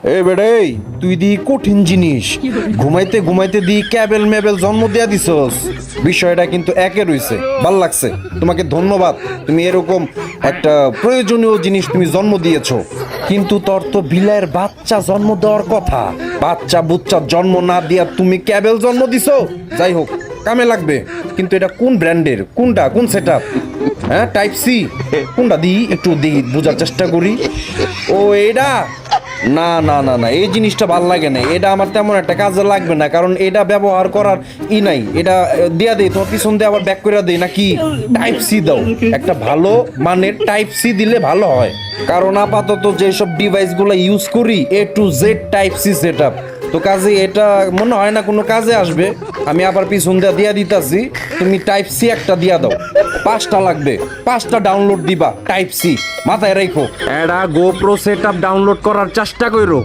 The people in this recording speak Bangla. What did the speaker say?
এ বেড়ে তুই দি কঠিন জিনিস ঘুমাইতে ঘুমাইতে দি ক্যাবেল মেবেল জন্ম দিয়া দিছস। বিষয়টা কিন্তু একে রইছে, ভাল লাগছে, তোমাকে ধন্যবাদ। তুমি এরকম একটা প্রয়োজনীয় জিনিস তুমি জন্ম দিয়েছো, কিন্তু তোর তো বিলায়ের বাচ্চা জন্ম দেওয়ার কথা। বাচ্চা বুচ্চা জন্ম না দিয়া তুমি ক্যাবেল জন্ম দিছো। যাই হোক, কামে লাগবে, কিন্তু এটা কোন ব্র্যান্ডের, কোনটা, কোন সেটআপ? হ্যাঁ, টাইপ সি কোনটা দিই একটু দিই বোঝার চেষ্টা করি। ও এটা না না না না, এই জিনিসটা ভাল লাগে না, এটা আমার তেমন একটা কাজে লাগবে না, কারণ এটা ব্যবহার করার নাই। এটা দিয়া দেই তোমার পিছন দিয়ে আবার ব্যাক করে দেই নাকি? টাইপ সি দাও, একটা ভালো মানের টাইপ সি দিলে ভালো হয়, কারণ আপাতত যেসব ডিভাইসগুলো ইউজ করি A to Z type C setup, তো কাজে এটা মনে হয় না কোনো কাজে আসবে। আমি আবার পিছন দিয়ে দিয়া দিতাছি, তুমি টাইপ সি একটা দিয়া দাও। 5টা লাগবে, 5টা ডাউনলোড দিবা টাইপ সি, মাথায় রাখো। এটা গোপ্রো সেটআপ ডাউনলোড করার চেষ্টা করো।